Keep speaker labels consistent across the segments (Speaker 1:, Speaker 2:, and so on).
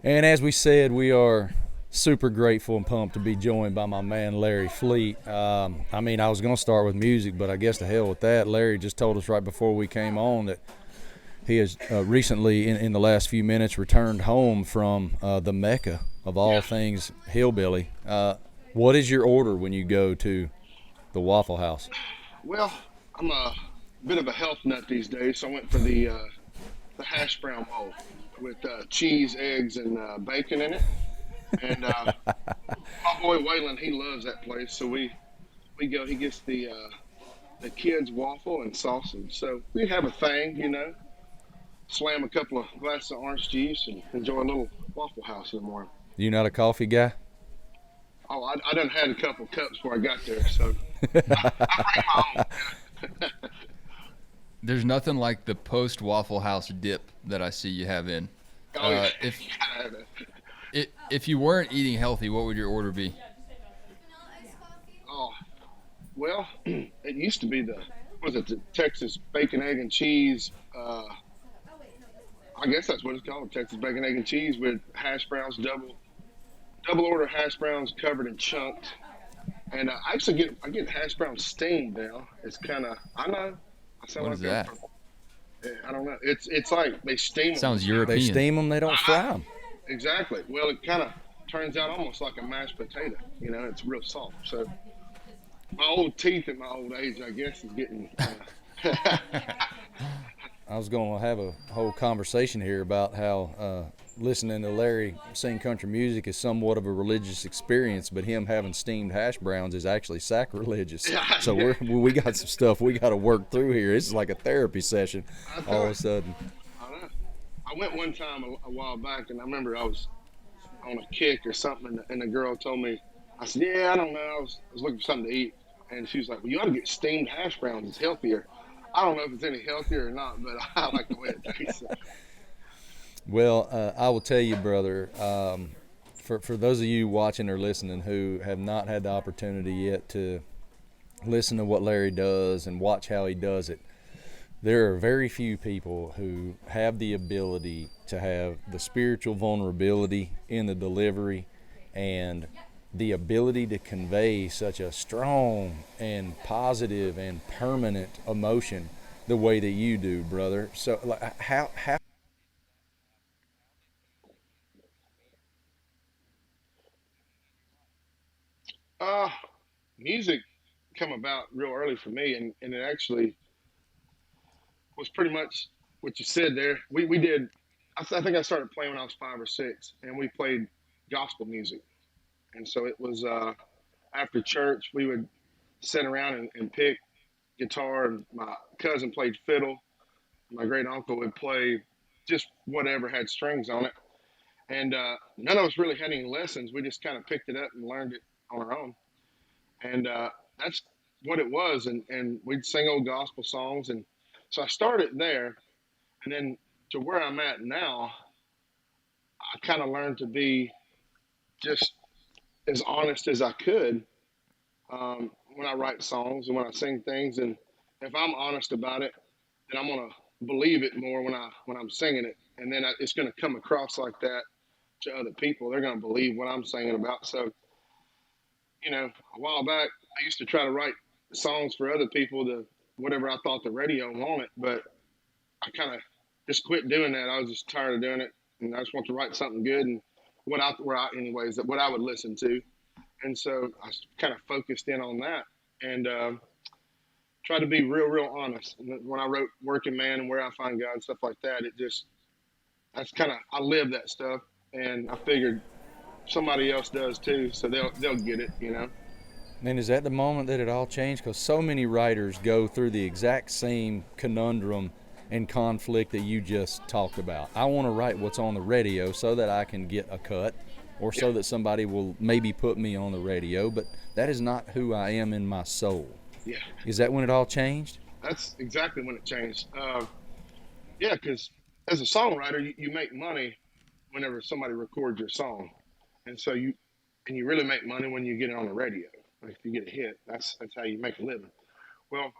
Speaker 1: And as we said, we are super grateful and pumped to be joined by my man Larry Fleet. I was going to start with music, but I guess to hell with that. Larry just told us right before we came on that he has recently, in the last few minutes, returned home from the Mecca of all things hillbilly. What is your order when you go to the Waffle House?
Speaker 2: Well, I'm a bit of a health nut these days, so I went for the hash brown bowl with cheese, eggs, and bacon in it. And my boy Waylon, he loves that place, so we go. He gets the kids waffle and sausage. So we have a thing. Slam a couple of glasses of orange juice and enjoy a little Waffle House in the morning.
Speaker 1: You not a coffee guy?
Speaker 2: Oh, I done had a couple cups before I got there, so I bring my own.
Speaker 3: There's nothing like the post Waffle House dip that I see you have in.
Speaker 2: Oh, yeah.
Speaker 3: If
Speaker 2: You gotta have it.
Speaker 3: if you weren't eating healthy, what would your order be?
Speaker 2: Oh, well, it used to be the Texas bacon, egg, and cheese. I guess that's what it's called, Texas bacon, egg, and cheese with hash browns, double order hash browns covered in chunks. And I actually get hash browns steamed now. It's kind of, I know, I sound
Speaker 3: What
Speaker 2: like
Speaker 3: is that?
Speaker 2: I don't know. It's like they steam them.
Speaker 3: Sounds
Speaker 1: They
Speaker 3: European.
Speaker 1: steam them, they don't fry them.
Speaker 2: Exactly. Well, it kind of turns out almost like a mashed potato. It's real soft. So my old teeth at my old age, I guess, is getting.
Speaker 1: I was going to have a whole conversation here about how listening to Larry sing country music is somewhat of a religious experience, but him having steamed hash browns is actually sacrilegious. So we got some stuff we got to work through here. This is like a therapy session all of a sudden.
Speaker 2: I know. I went one time a while back, and I remember I was on a kick or something, and the girl told me, I said, "Yeah, I don't know. I was looking for something to eat," and she was like, "Well, you ought to get steamed hash browns. It's healthier." I don't know if it's any healthier or not, but I like the way it tastes.
Speaker 1: Well, I will tell you, brother, for those of you watching or listening who have not had the opportunity yet to listen to what Larry does and watch how he does it, there are very few people who have the ability to have the spiritual vulnerability in the delivery and the ability to convey such a strong and positive and permanent emotion the way that you do, brother. So like, how
Speaker 2: Uh, Music come about real early for me, and it actually was pretty much what you said there. We did. I think I started playing when I was 5 or 6, and we played gospel music. And so it was after church we would sit around and pick guitar, and my cousin played fiddle. My great uncle would play just whatever had strings on it, and none of us really had any lessons. We just kind of picked it up and learned it on our own, and that's what it was. And we'd sing old gospel songs, and so I started there, and then to where I'm at now, I kind of learned to be just as honest as I could when I write songs and when I sing things. And if I'm honest about it, then I'm gonna believe it more when I'm singing it, and then it's gonna come across like that to other people. They're gonna believe what I'm singing about. So, a while back, I used to try to write songs for other people to whatever I thought the radio wanted, but I kind of just quit doing that. I was just tired of doing it, and I just want to write something good and anyways, what I would listen to. And so I kind of focused in on that and tried to be real honest. And when I wrote "Working Man" and "Where I Find God" and stuff like that, that's kind of I live that stuff, and I figured somebody else does too, so they'll get it.
Speaker 1: And is that the moment that it all changed? Because so many writers go through the exact same conundrum and conflict that you just talked about. I want to write what's on the radio so that I can get a cut or so that somebody will maybe put me on the radio, but that is not who I am in my soul.
Speaker 2: Yeah,
Speaker 1: Is that when it all changed?
Speaker 2: that's exactly when it changed. Yeah, because as a songwriter, you make money whenever somebody records your song, and so you really make money when you get it on the radio. Like if you get a hit, that's how you make a living. Well,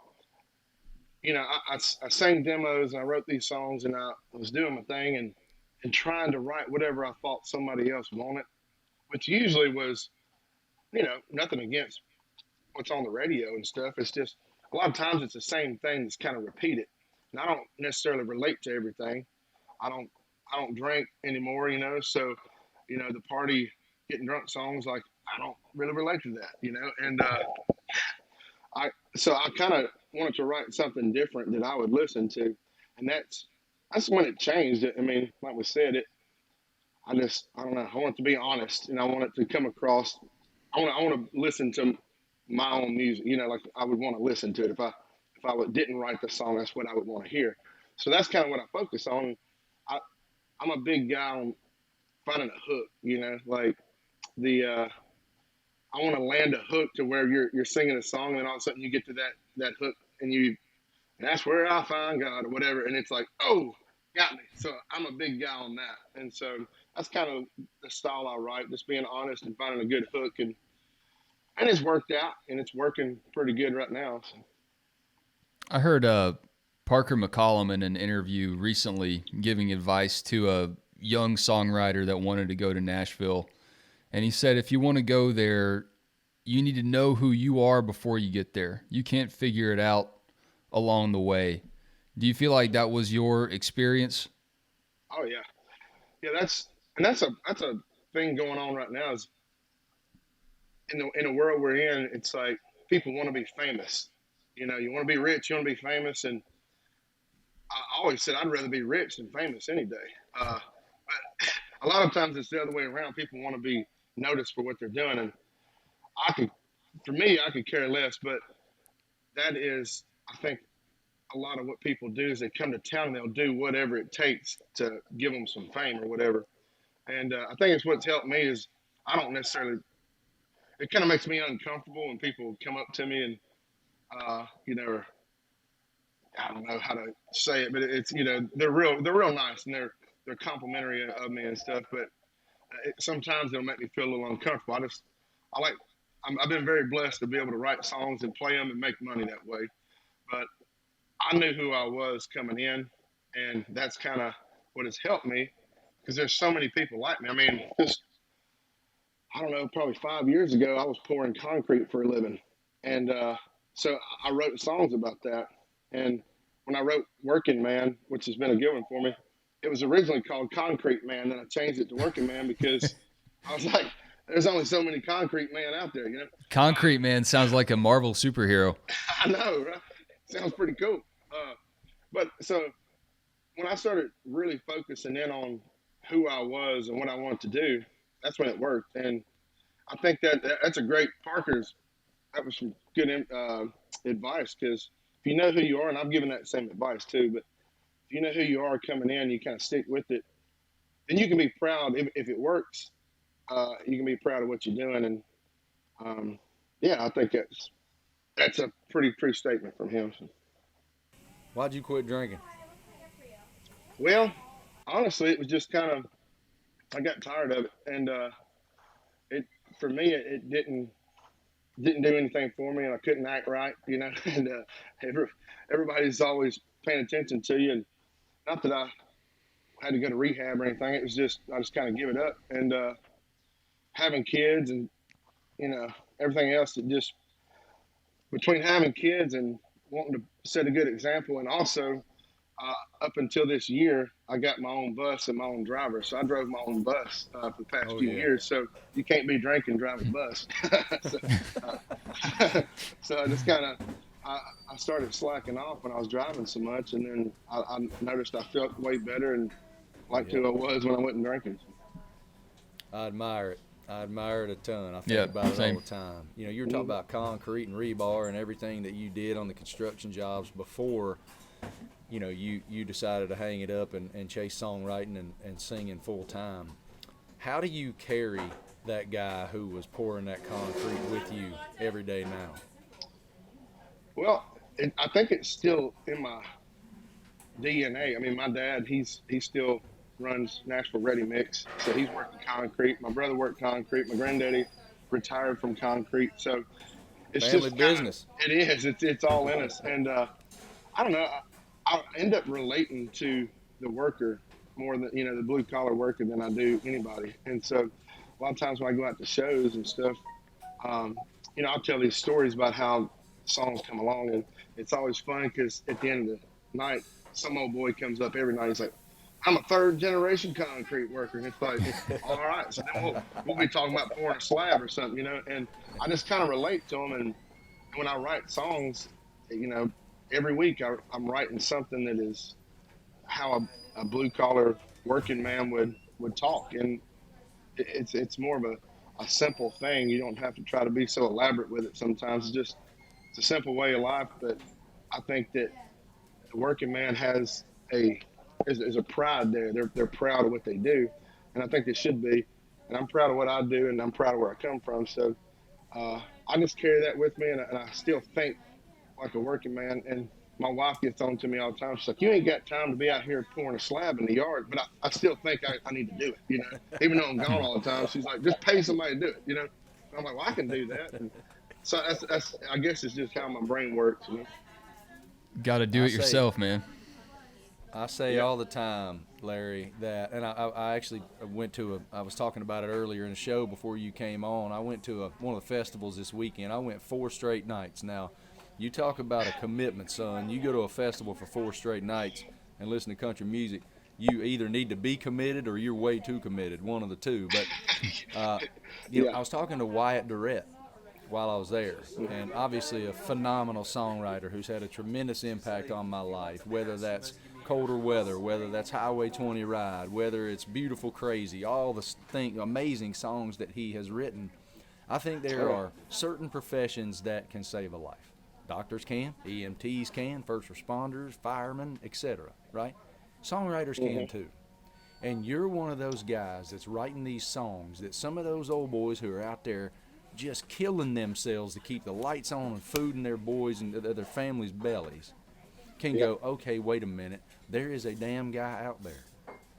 Speaker 2: I sang demos and I wrote these songs and I was doing my thing, and and trying to write whatever I thought somebody else wanted, which usually was, nothing against what's on the radio and stuff. It's just a lot of times it's the same thing that's kind of repeated. And I don't necessarily relate to everything. I don't I don't drink anymore, so the party getting drunk songs, like, I don't really relate to that. And I so I kind of wanted to write something different that I would listen to, and that's when it changed. I mean, like we said, I don't know. I want it to be honest, and I want it to come across. I want to listen to my own music. Like I would want to listen to it if I didn't write the song. That's what I would want to hear. So that's kind of what I focus on. I I'm a big guy on finding a hook. Like the I want to land a hook to where you're singing a song, and then all of a sudden you get to that hook, and that's where I find God or whatever, and it's like, oh, got me. So I'm a big guy on that, and so that's kind of the style I write, just being honest and finding a good hook, and it's worked out, and it's working pretty good right now. So.
Speaker 3: I heard Parker McCollum in an interview recently giving advice to a young songwriter that wanted to go to Nashville. And he said, if you want to go there, you need to know who you are before you get there. You can't figure it out along the way. Do you feel like that was your experience?
Speaker 2: Oh yeah, yeah. That's a thing going on right now. Is in the world we're in, it's like people want to be famous. You want to be rich, you want to be famous, and I always said I'd rather be rich than famous any day. But a lot of times it's the other way around. People want to be noticed for what they're doing, and for me, I could care less. But that is, I think, a lot of what people do is they come to town and they'll do whatever it takes to give them some fame or whatever. And I think it's what's helped me is I don't necessarily. It kind of makes me uncomfortable when people come up to me and or I don't know how to say it, but it's they're real nice, and they're complimentary of me and stuff. But sometimes it'll make me feel a little uncomfortable. I've been very blessed to be able to write songs and play them and make money that way. But I knew who I was coming in, and that's kind of what has helped me because there's so many people like me. I mean, just I don't know, probably 5 years ago, I was pouring concrete for a living, and so I wrote songs about that. And when I wrote Working Man, which has been a good one for me, it was originally called Concrete Man. Then I changed it to Working Man because I was like, there's only so many concrete men out there,
Speaker 3: Concrete Man sounds like a Marvel superhero.
Speaker 2: I know, right? Sounds pretty cool. But so when I started really focusing in on who I was and what I wanted to do, that's when it worked. And I think that's a great that was some good advice, because if you know who you are, and I've given that same advice too, but if you know who you are coming in, you kind of stick with it, then you can be proud. If it works, you can be proud of what you're doing. And yeah, I think that's a pretty true statement from him. So.
Speaker 1: Why'd you quit drinking?
Speaker 2: Well, honestly, it was just kind of, I got tired of it, and it for me it didn't do anything for me, and I couldn't act right, and everybody's always paying attention to you, and not that I had to go to rehab or anything. It was just I just kind of give it up, and having kids and everything else, that just between having kids and wanting to set a good example, and also up until this year, I got my own bus and my own driver. So I drove my own bus for the past few years. So you can't be drinking and drive a bus. So I just kind of, I started slacking off when I was driving so much. And then I noticed I felt way better and liked who I was when I wasn't drinking.
Speaker 1: I admire it. I admire it a ton. I think about it all the time. You were talking about concrete and rebar and everything that you did on the construction jobs before you decided to hang it up and chase songwriting and singing full time. How do you carry that guy who was pouring that concrete with you every day now?
Speaker 2: Well, I think it's still in my DNA. I mean, my dad, he still runs Nashville Ready Mix, so he's working concrete. My brother worked concrete. My granddaddy retired from concrete. So it's
Speaker 1: family
Speaker 2: just
Speaker 1: business.
Speaker 2: It is. It's all in us, and I don't know. I end up relating to the worker more than, the blue collar worker than I do anybody. And so a lot of times when I go out to shows and stuff, I'll tell these stories about how songs come along, and it's always fun because at the end of the night, some old boy comes up every night. He's like, "I'm a third generation concrete worker," and it's like, all right. So then we'll be talking about pouring a slab or something, and I just kind of relate to them. And when I write songs, every week I'm writing something that is how a blue collar working man would talk, and it's more of a simple thing. You don't have to try to be so elaborate with it. Sometimes it's a simple way of life. But I think that the working man has there's a pride there. They're proud of what they do, and I think they should be. And I'm proud of what I do, and I'm proud of where I come from. So I just carry that with me, and I still think like a working man. And my wife gets on to me all the time. She's like, "You ain't got time to be out here pouring a slab in the yard," but I still think I need to do it, even though I'm gone all the time. She's like, "Just pay somebody to do it," I'm like, "Well, I can do that." And so that's I guess it's just how my brain works.
Speaker 3: Got to do it yourself, man.
Speaker 1: I say all the time, Larry, that, and I actually I was talking about it earlier in the show before you came on. I went to one of the festivals this weekend. I went 4 straight nights. Now, you talk about a commitment, son. You go to a festival for 4 straight nights and listen to country music, you either need to be committed or you're way too committed, one of the two. But, I was talking to Wyatt Durrett while I was there, and obviously a phenomenal songwriter who's had a tremendous impact on my life, whether that's Colder Weather, whether that's Highway 20 Ride, whether it's Beautiful Crazy, all the amazing songs that he has written. I think there are certain professions that can save a life. Doctors can, EMTs can, first responders, firemen, etc., right? Songwriters can too. And you're one of those guys that's writing these songs that some of those old boys who are out there just killing themselves to keep the lights on and food in their boys and their families' bellies can go, okay, wait a minute. There is a damn guy out there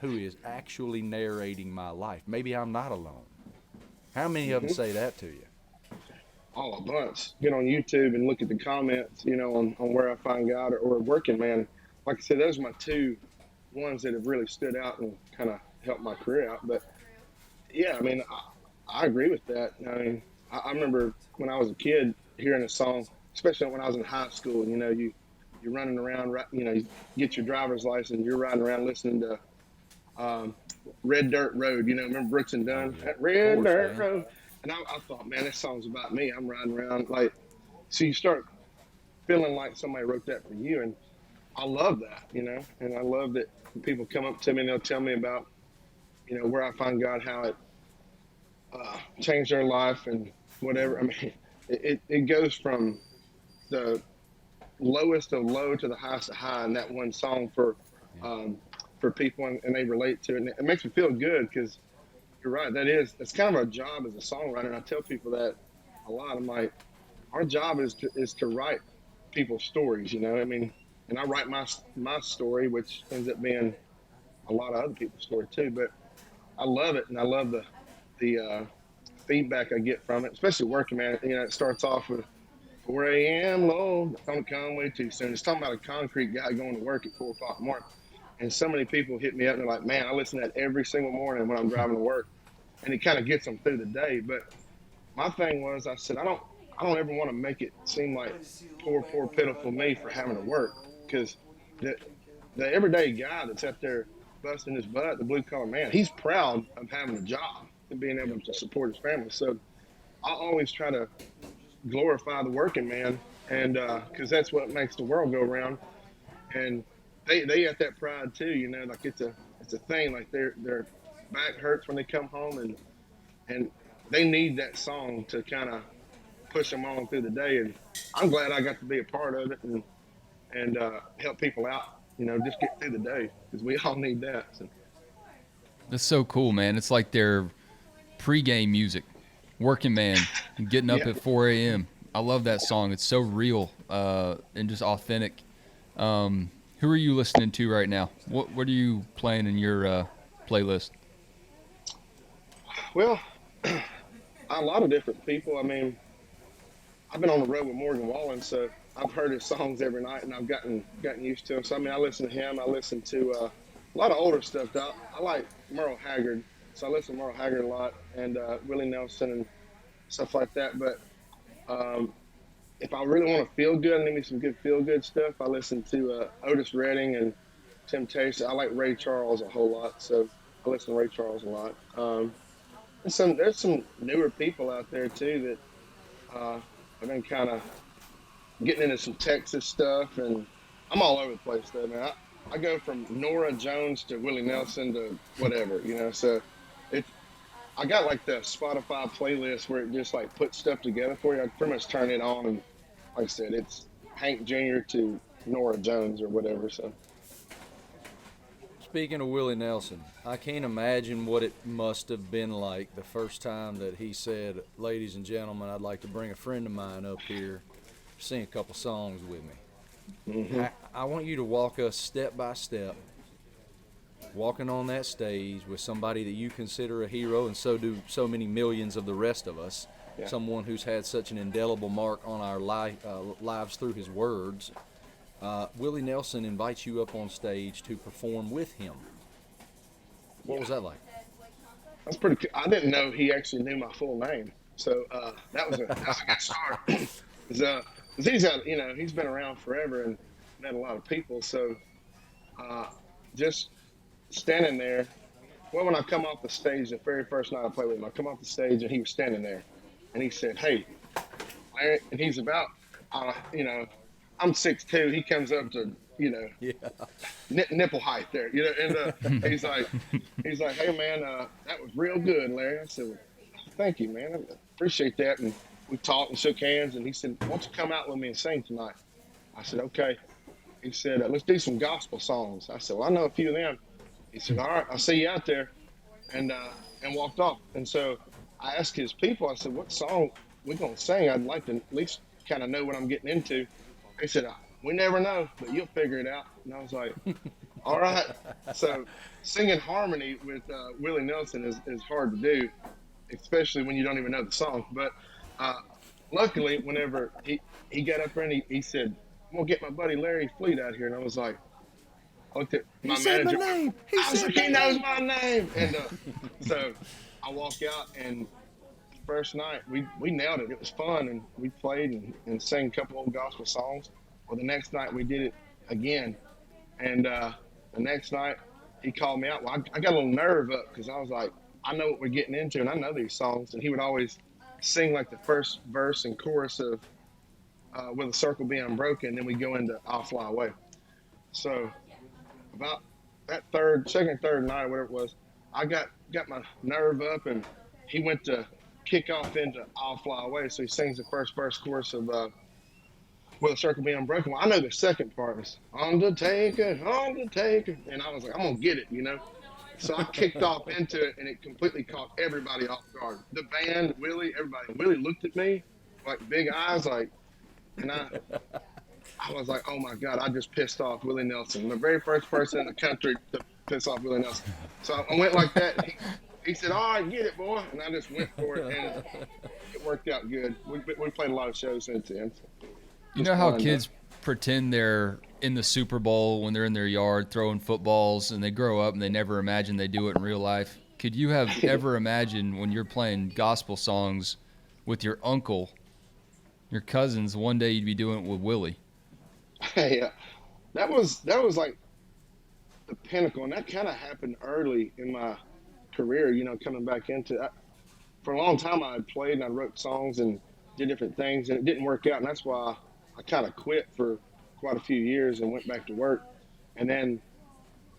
Speaker 1: who is actually narrating my life. Maybe I'm not alone. How many of them say that to you?
Speaker 2: Oh, a bunch. Get on YouTube and look at the comments, on Where I Find God or Working Man. Like I said, those are my 2 ones that have really stood out and kind of helped my career out. But yeah, I mean, I agree with that. I mean, I remember when I was a kid hearing a song, especially when I was in high school, you're running around, you get your driver's license, you're riding around listening to Red Dirt Road, remember Brooks and Dunn? That Red Dirt Road. And I thought, man, this song's about me. I'm riding around so you start feeling like somebody wrote that for you. And I love that, and I love that people come up to me and they'll tell me about, Where I Find God, how it changed their life and whatever. I mean, it goes from the lowest of low to the highest of high in that one song for people, and they relate to it. And it makes me feel good because you're right. It's kind of our job as a songwriter. And I tell people that a lot. I'm like, our job is to write people's stories, I mean, and I write my story, which ends up being a lot of other people's story too. But I love it. And I love the feedback I get from it, especially working, man. It starts off with, "4 a.m. Lord, don't come way too soon." It's talking about a concrete guy going to work at 4 o'clock in the morning. And so many people hit me up and they're like, "Man, I listen to that every single morning when I'm driving to work." And it kind of gets them through the day. But my thing was, I said, I don't ever want to make it seem like poor, pitiful me for having to work. Because the everyday guy that's out there busting his butt, the blue collar man, he's proud of having a job and being able to support his family. So I always try to glorify the working man, and because that's what makes the world go around. And they got that pride too, like it's a thing. Like their back hurts when they come home, and they need that song to kind of push them on through the day. And I'm glad I got to be a part of it and help people out, just get through the day, because we all need that. So.
Speaker 3: That's so cool, man. It's like their pregame music. Working Man, getting up at 4 a.m. I love that song. It's so real and just authentic. Who are you listening to right now? What are you playing in your playlist?
Speaker 2: Well, a lot of different people. I mean, I've been on the road with Morgan Wallen, so I've heard his songs every night, and I've gotten used to him. So I mean, I listen to him. I listen to a lot of older stuff. Though. I like Merle Haggard, so I listen to Merle Haggard a lot, and Willie Nelson and stuff like that. But if I really want to feel good, need me some good feel good stuff, I listen to Otis Redding and Temptation. I like Ray Charles a whole lot, so I listen to Ray Charles a lot. There's some newer people out there too that I've been kind of getting into some Texas stuff, and I'm all over the place though, man. I go from Nora Jones to Willie Nelson to whatever, So I got like the Spotify playlist where it just like puts stuff together for you. I pretty much turn it on, and like I said, it's Hank Jr. to Nora Jones or whatever. So.
Speaker 1: Speaking of Willie Nelson, I can't imagine what it must have been like the first time that he said, "Ladies and gentlemen, I'd like to bring a friend of mine up here, sing a couple songs with me."
Speaker 2: Mm-hmm.
Speaker 1: I want you to walk us step by step, walking on that stage with somebody that you consider a hero, and so do so many millions of the rest of us.
Speaker 2: Yeah.
Speaker 1: Someone who's had such an indelible mark on our lives through his words. Willie Nelson invites you up on stage to perform with him. What was that like?
Speaker 2: That's pretty cool. I didn't know he actually knew my full name, so that was a good start. He's been around forever and met a lot of people. So just standing there. Well, when I come off the stage, the very first night I played with him, I come off the stage and he was standing there, and he said, "Hey, Larry," and he's about, I'm 6'2". He comes up to, nipple height there, and he's like, "Hey man, that was real good, Larry." I said, "Well, thank you, man. I appreciate that." And we talked and shook hands, and he said, "Why don't you come out with me and sing tonight?" I said, "Okay." He said, "Let's do some gospel songs." I said, "Well, I know a few of them." He said, "All right, I'll see you out there," and walked off. And so I asked his people, I said, "What song we gonna sing? I'd like to at least kind of know what I'm getting into." They said, "We never know, but you'll figure it out." And I was like, "All right." So singing harmony with Willie Nelson is hard to do, especially when you don't even know the song. But luckily, whenever he got up there and he said, "I'm going to get my buddy Larry Fleet out here." And I was like, I looked at my manager. He knows my name. And so I walk out, and first night we nailed it. It was fun, and we played and sang a couple old gospel songs. Well, the next night we did it again, and the next night he called me out. Well, I got a little nerve up because I was like, I know what we're getting into, and I know these songs. And he would always sing like the first verse and chorus of "With a Circle Be Unbroken," then we go into "I'll Fly Away." So about that second, third night, whatever it was, I got my nerve up, and he went to kick off into "I'll Fly Away." So he sings the first verse, chorus of "With a Circle Be Unbroken." Well, I know the second part is Undertaker, and I was like, I'm gonna get it, So I kicked off into it, and it completely caught everybody off guard. The band, Willie, everybody. Willie looked at me like big eyes, and I was like, oh my God, I just pissed off Willie Nelson, the very first person in the country to piss off Willie Nelson. So I went like that. And he said, "All right, get it, boy," and I just went for it, and it worked out good. We played a lot of shows since then.
Speaker 3: You know how kids pretend they're in the Super Bowl when they're in their yard throwing footballs, and they grow up and they never imagine they do it in real life? Could you have ever imagined when you're playing gospel songs with your uncle, your cousins, one day you'd be doing it with Willie?
Speaker 2: Yeah, that was like the pinnacle, and that kind of happened early in my career. Coming back into it. For a long time, I had played and I wrote songs and did different things, and it didn't work out, and that's why I kind of quit for quite a few years and went back to work. And then,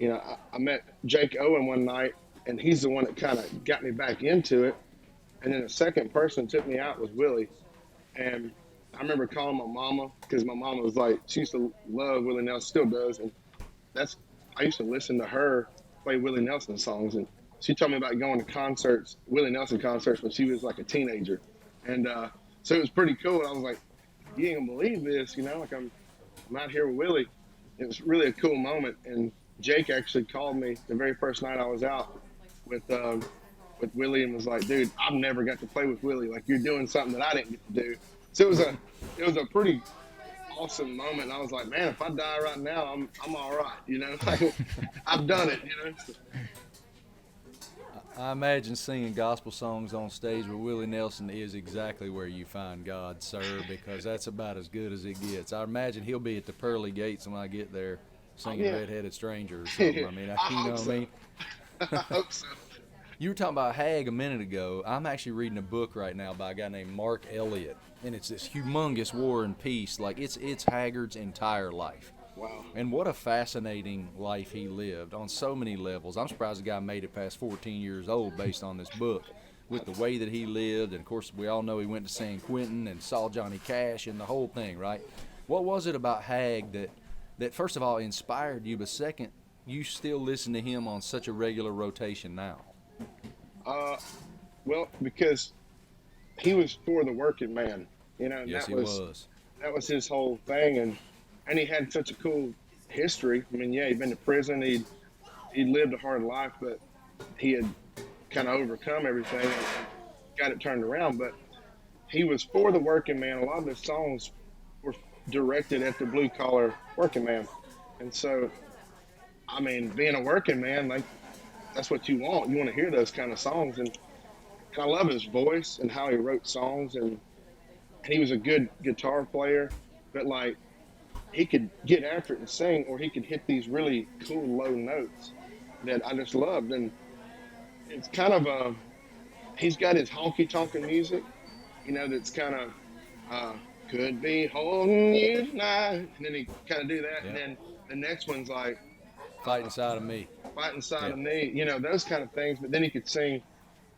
Speaker 2: I met Jake Owen one night, and he's the one that kind of got me back into it. And then the second person took me out was Willie. And I remember calling my mama, because my mama was like, she used to love Willie Nelson, still does. And I used to listen to her play Willie Nelson songs. And she told me about going to concerts, Willie Nelson concerts, when she was like a teenager. And so it was pretty cool. I was like, you ain't gonna believe this, like I'm out here with Willie. It was really a cool moment. And Jake actually called me the very first night I was out with Willie and was like, "Dude, I've never got to play with Willie. Like, you're doing something that I didn't get to do." So it was a pretty awesome moment. And I was like, man, if I die right now, I'm all right, you know. Like, I've done it, you know. So,
Speaker 1: I imagine singing gospel songs on stage with Willie Nelson is exactly where you find God, sir, because that's about as good as it gets. I imagine he'll be at the pearly gates when I get there singing
Speaker 2: yeah.
Speaker 1: Red-Headed Stranger or something. I mean, you know what I mean?
Speaker 2: I hope so.
Speaker 1: You were talking about Hag a minute ago. I'm actually reading a book right now by a guy named Mark Elliott, and it's this humongous War and Peace. Like, it's Haggard's entire life.
Speaker 2: Wow.
Speaker 1: And what a fascinating life he lived on so many levels. I'm surprised the guy made it past 14 years old based on this book with the way that he lived. And, of course, we all know he went to San Quentin and saw Johnny Cash and the whole thing, right? What was it about Hag that first of all, inspired you, but second, you still listen to him on such a regular rotation now?
Speaker 2: Well, because he was for the working man, you know.
Speaker 1: Yes,
Speaker 2: that
Speaker 1: he was.
Speaker 2: That was his whole thing, and he had such a cool history. I mean, yeah, he'd been to prison, he'd lived a hard life, but he had kind of overcome everything and got it turned around. But he was for the working man. A lot of his songs were directed at the blue collar working man, and so, I mean, being a working man, like, that's what you want. You want to hear those kind of songs, and I love his voice and how he wrote songs, and he was a good guitar player, but like, he could get after it and sing, or he could hit these really cool low notes that I just loved. And it's kind of he's got his honky-tonkin' music, you know, that's kind of could be holding you tonight, and then he kind of do that, and then the next one's like
Speaker 1: Fight Inside of Me.
Speaker 2: Fight Inside of Me, you know, those kind of things. But then he could sing,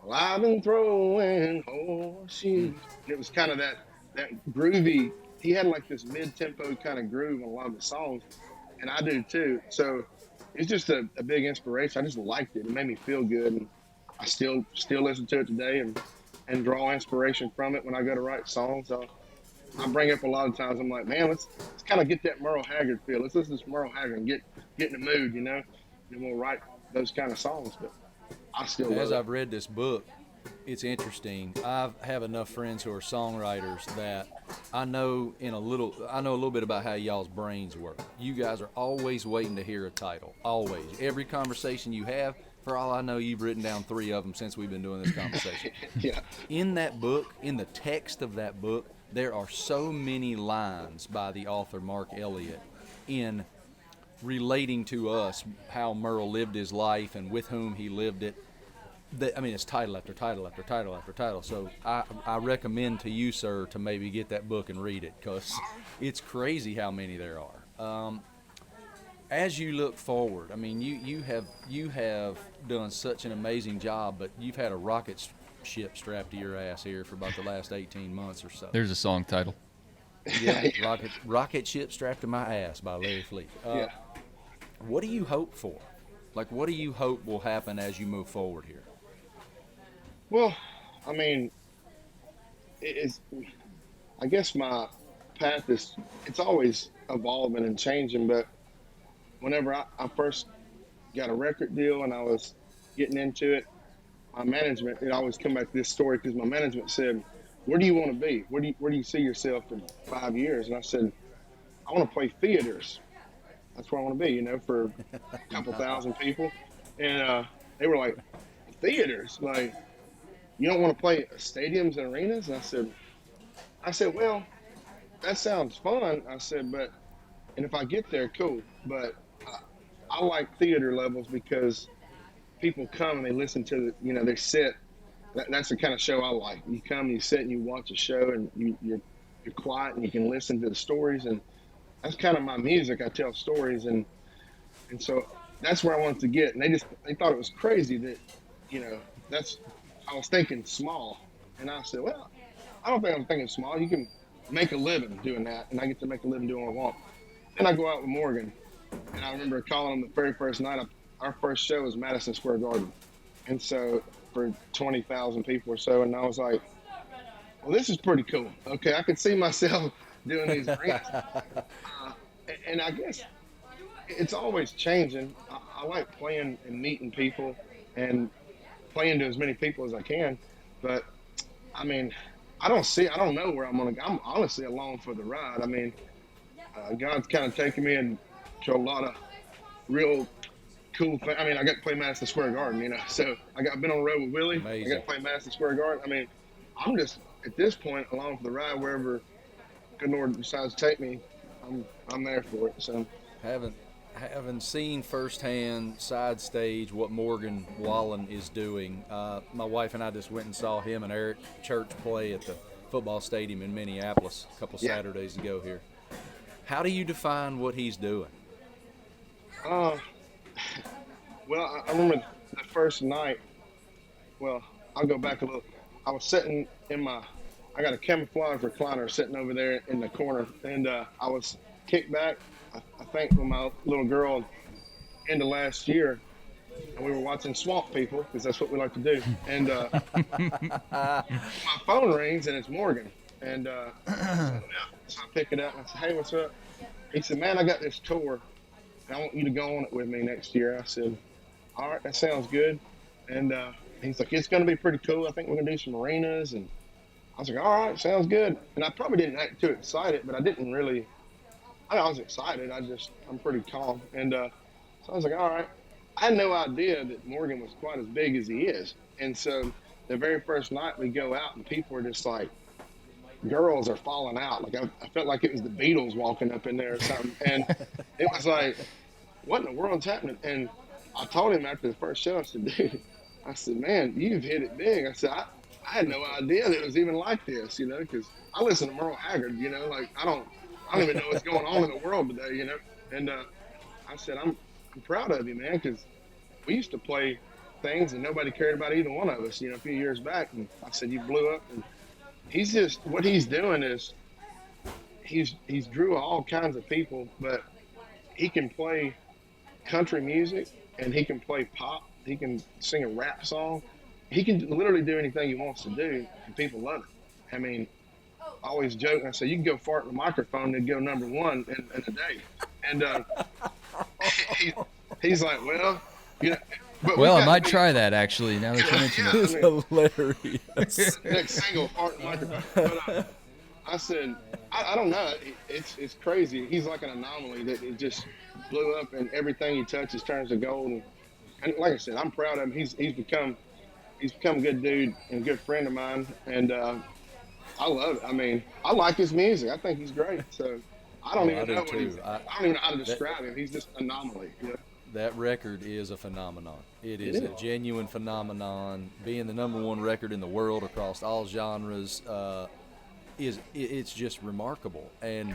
Speaker 2: well, I've been throwing horseshoes. It was kind of that groovy. He had like this mid-tempo kind of groove on a lot of the songs, and I do too. So it's just a big inspiration. I just liked it. It made me feel good, and I still listen to it today and draw inspiration from it when I go to write songs. I bring up a lot of times. I'm like, man, let's kind of get that Merle Haggard feel. Let's listen to Merle Haggard and get in the mood, you know. And we'll write those kind of songs. But I still love
Speaker 1: As
Speaker 2: it.
Speaker 1: I've read this book, it's interesting. I have enough friends who are songwriters that I know a little bit about how y'all's brains work. You guys are always waiting to hear a title. Always. Every conversation you have, for all I know, you've written down 3 of them since we've been doing this conversation.
Speaker 2: Yeah.
Speaker 1: In that book, in the text of that book, there are so many lines by the author Mark Elliott in relating to us how Merle lived his life and with whom he lived it. It's title after title after title after title. So I recommend to you, sir, to maybe get that book and read it, because it's crazy how many there are. As you look forward, I mean, you have done such an amazing job, but you've had a rocket ship strapped to your ass here for about the last 18 months or so.
Speaker 3: There's a song title.
Speaker 1: Yeah, rocket ship strapped to my ass by Larry Fleet.
Speaker 2: Yeah.
Speaker 1: What do you hope for? Like, what do you hope will happen as you move forward here?
Speaker 2: Well, I mean, I guess my path it's always evolving and changing, but whenever I first got a record deal and I was getting into it, my management, it always come back to this story, because my management said, where do you want to be? Where do you see yourself in 5 years? And I said, I want to play theaters. That's where I want to be, you know, for a couple thousand people. And they were like, theaters? Like, you don't want to play stadiums and arenas? And I said, well, that sounds fun. I said, and if I get there, cool. But I like theater levels because people come and they listen to they sit. That's the kind of show I like. You come, you sit, and you watch a show, and you're quiet, and you can listen to the stories. And that's kind of my music. I tell stories, and so that's where I wanted to get. And they thought it was crazy that, I was thinking small. And I said, well, I don't think I'm thinking small. You can make a living doing that, and I get to make a living doing what I want. Then I go out with Morgan, and I remember calling him the very first night. Our first show was Madison Square Garden, and so for 20,000 people or so, and I was like, well, this is pretty cool. Okay, I could see myself doing these arenas. And I guess it's always changing. I like playing and meeting people and playing to as many people as I can, but I mean, I don't know where I'm gonna go. I'm honestly along for the ride. I mean, God's kind of taken me into a lot of real cool things. I mean, I got to play Madison Square Garden, you know. So I've been on the road with Willie.
Speaker 1: Amazing.
Speaker 2: I got to play Madison Square Garden. I mean, I'm just at this point along for the ride wherever good Lord decides to take me. I'm there for it. So
Speaker 1: having seen firsthand side stage what Morgan Wallen is doing, my wife and I just went and saw him and Eric Church play at the football stadium in Minneapolis a couple Saturdays ago here. How do you define what he's doing?
Speaker 2: Well, I remember the first night. Well, I'll go back a little. I was sitting I got a camouflage recliner sitting over there in the corner, and I was kicked back, I think, with my little girl end of last year, and we were watching Swamp People, because that's what we like to do. And my phone rings, and it's Morgan. And so I pick it up, and I said, hey, what's up? He said, man, I got this tour, and I want you to go on it with me next year. I said, all right, that sounds good. And he's like, it's going to be pretty cool. I think we're going to do some arenas. And I was like, all right, sounds good. And I probably didn't act too excited, but I didn't really. I was excited. I'm pretty calm. And so I was like, all right. I had no idea that Morgan was quite as big as he is. And so the very first night we go out and people are just like, girls are falling out. Like I felt like it was the Beatles walking up in there or something. And it was like, what in the world's happening? And I told him after the first show, I said, dude, man, you've hit it big. I said, I had no idea that it was even like this, you know, because I listen to Merle Haggard, you know, like I don't even know what's going on in the world today, you know. And I said, I'm proud of you, man, because we used to play things and nobody cared about either one of us, you know, a few years back. And I said, you blew up. And he's just, what he's doing is he's drew all kinds of people, but he can play country music and he can play pop. He can sing a rap song. He can literally do anything he wants to do, and people love it. I mean, I always joke, and I say, you can go fart in the microphone and go number one in a day. And he's like, well, you know. But
Speaker 3: well, I might try that, actually, now that you mention it.
Speaker 1: It's hilarious.
Speaker 2: Next single, fart in the microphone. But I said, I don't know. It's crazy. He's like an anomaly that it just blew up, and everything he touches turns to gold. And like I said, I'm proud of him. He's become a good dude and a good friend of mine, and I love it. I mean, I like his music. I think he's great. So I don't even know how to describe him. He's just an anomaly. You know?
Speaker 1: That record is a phenomenon. It is a genuine phenomenon. Being the number one record in the world across all genres, it's just remarkable. And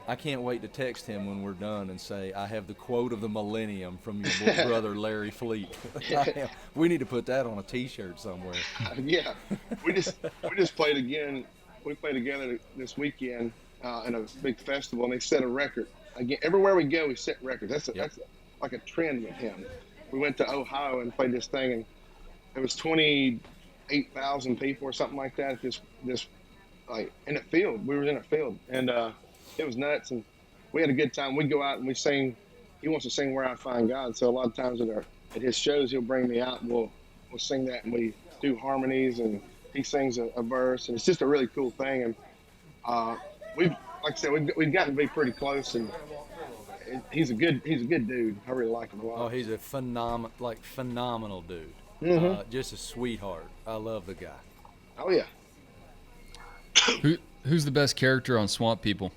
Speaker 1: I can't wait to text him when we're done and say, I have the quote of the millennium from your brother Larry Fleet. We need to put that on a T-shirt somewhere.
Speaker 2: Yeah, we just played again. We played together this weekend in a big festival, and they set a record. Again, everywhere we go, we set records. That's like a trend with him. We went to Ohio and played this thing, and it was 28,000 people or something like that. This like in a field. We were in a field, and it was nuts, and we had a good time. We go out and we sing. He wants to sing "Where I Find God," so a lot of times at his shows, he'll bring me out and we'll sing that, and we do harmonies, and he sings a verse, and it's just a really cool thing. And like I said, we've gotten to be pretty close, and he's a good dude. I really like him a lot.
Speaker 1: Oh, he's a phenomenal dude.
Speaker 2: Mm-hmm.
Speaker 1: Just a sweetheart. I love the guy.
Speaker 2: Oh yeah.
Speaker 3: Who's the best character on Swamp People?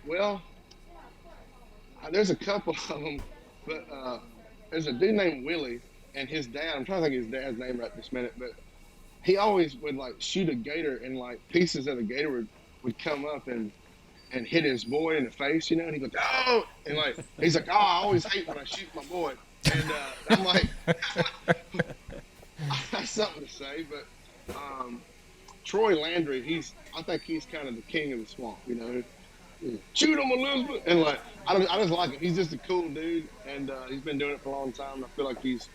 Speaker 2: Well, there's a couple of them, but there's a dude named Willie and his dad. I'm trying to think of his dad's name right this minute, but he always would like shoot a gator, and like pieces of the gator would come up and hit his boy in the face, you know, and he goes, oh, and like he's like, oh, I always hate when I shoot my boy, and I'm like, that's something to say, but Troy Landry, I think he's kind of the king of the swamp, you know. Shoot him, Elizabeth, and like I just like him. He's just a cool dude, and he's been doing it for a long time. I feel like he's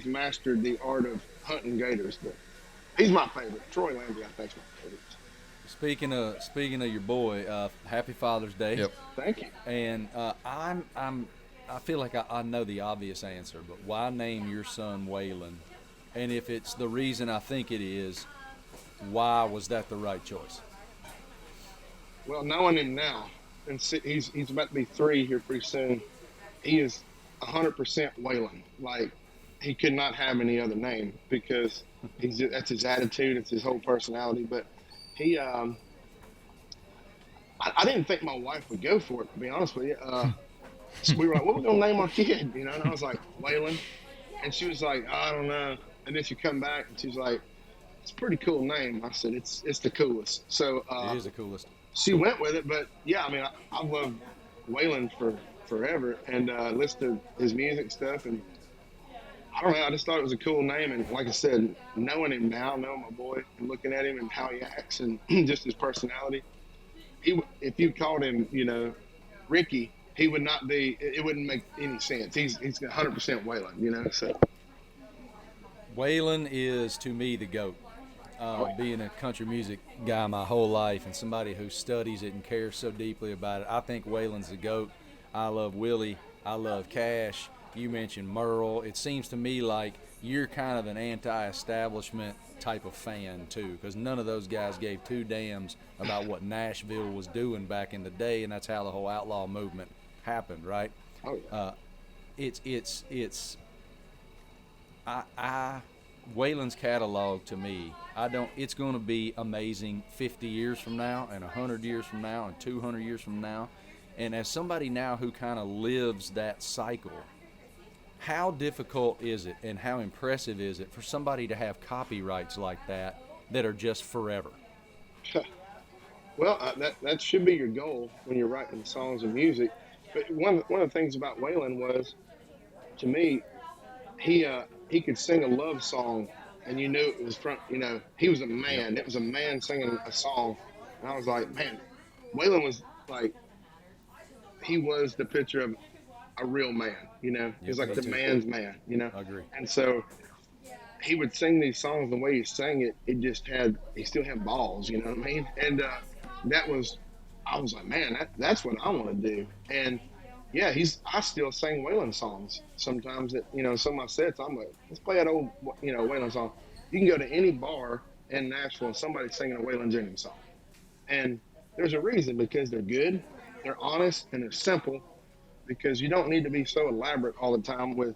Speaker 2: mastered the art of hunting gators. But he's my favorite. Troy Landry, I think, is my favorite.
Speaker 1: Speaking of your boy, Happy Father's Day.
Speaker 3: Yep.
Speaker 2: Thank you.
Speaker 1: And I feel like I know the obvious answer, but why name your son Waylon? And if it's the reason I think it is, why was that the right choice?
Speaker 2: Well, knowing him now, and he's about to be 3 here pretty soon. He is 100% Waylon. Like he could not have any other name because that's his attitude, it's his whole personality. But he, I didn't think my wife would go for it, to be honest with you. So we were like, "What we gonna name our kid?" You know, and I was like, "Waylon," and she was like, "I don't know." And then she come back and she's like, "It's a pretty cool name." I said, "It's the coolest." So
Speaker 1: It is the coolest.
Speaker 2: she went with it. But yeah, I mean, I've loved Waylon for forever and listened to his music stuff. And I don't know, I just thought it was a cool name. And like I said, knowing him now, knowing my boy, and looking at him and how he acts and just his personality, if you called him, Ricky, he would not be. It wouldn't make any sense. He's 100% Waylon, So
Speaker 1: Waylon is to me the GOAT. Being a country music guy my whole life and somebody who studies it and cares so deeply about it, I think Waylon's the GOAT. I love Willie. I love Cash. You mentioned Merle. It seems to me like you're kind of an anti-establishment type of fan too, because none of those guys gave two damns about what Nashville was doing back in the day, and that's how the whole outlaw movement happened, right?
Speaker 2: oh yeah,
Speaker 1: It's Waylon's catalog to me, it's going to be amazing 50 years from now and 100 years from now and 200 years from now. And as somebody now who kind of lives that cycle, how difficult is it and how impressive is it for somebody to have copyrights like that are just forever?
Speaker 2: well, that should be your goal when you're writing songs and music. But one of the things about Waylon was, to me, he could sing a love song, and you knew it was from. He was a man. It was a man singing a song, and I was like, man, Waylon was like, he was the picture of a real man. He was like the man's man.
Speaker 1: I agree.
Speaker 2: And so he would sing these songs the way he sang it. He still had balls. You know what I mean? And I was like, man, that's what I want to do. And yeah, I still sing Waylon songs sometimes. Some of my sets, I'm like, let's play that old, Waylon song. You can go to any bar in Nashville and somebody's singing a Waylon Jennings song, and there's a reason, because they're good, they're honest, and they're simple. Because you don't need to be so elaborate all the time with,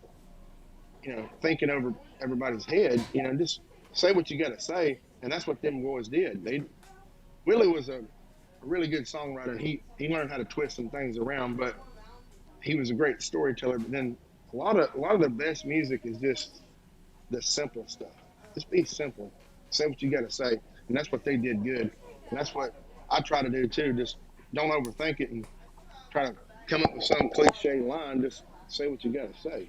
Speaker 2: thinking over everybody's head. Just say what you got to say, and that's what them boys did. Willie was a really good songwriter. And he learned how to twist some things around, but he was a great storyteller. But then a lot of the best music is just the simple stuff. Just be simple. Say what you got to say, and that's what they did good. And that's what I try to do too. Just don't overthink it and try to come up with some cliche line. Just say what you got to say.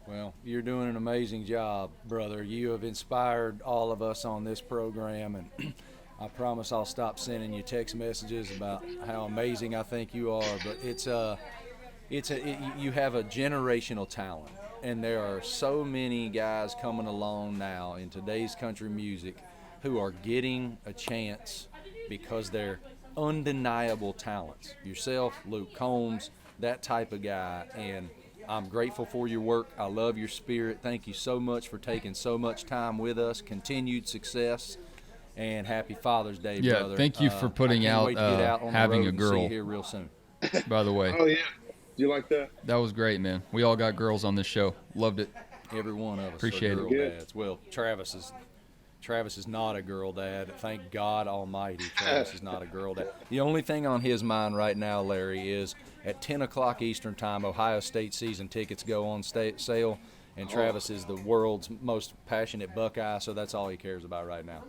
Speaker 1: Well, you're doing an amazing job, brother. You have inspired all of us on this program, and I promise I'll stop sending you text messages about how amazing I think you are. But you have a generational talent, and there are so many guys coming along now in today's country music who are getting a chance because they're undeniable talents. Yourself, Luke Combs, that type of guy, and I'm grateful for your work. I love your spirit. Thank you so much for taking so much time with us. Continued success, and happy Father's Day, brother.
Speaker 3: Yeah, thank you for putting out, having a girl.
Speaker 1: See you here real soon.
Speaker 3: By the way.
Speaker 2: Oh yeah, do you like that?
Speaker 3: That was great, man. We all got girls on this show. Loved it.
Speaker 1: Every one of us.
Speaker 3: Appreciate
Speaker 1: are girl
Speaker 3: it.
Speaker 1: dads. Well, Travis is not a girl dad. Thank God Almighty, Travis is not a girl dad. The only thing on his mind right now, Larry, is at 10 o'clock Eastern time, Ohio State season tickets go on sale, and Travis is the world's most passionate Buckeye, so that's all he cares about right now.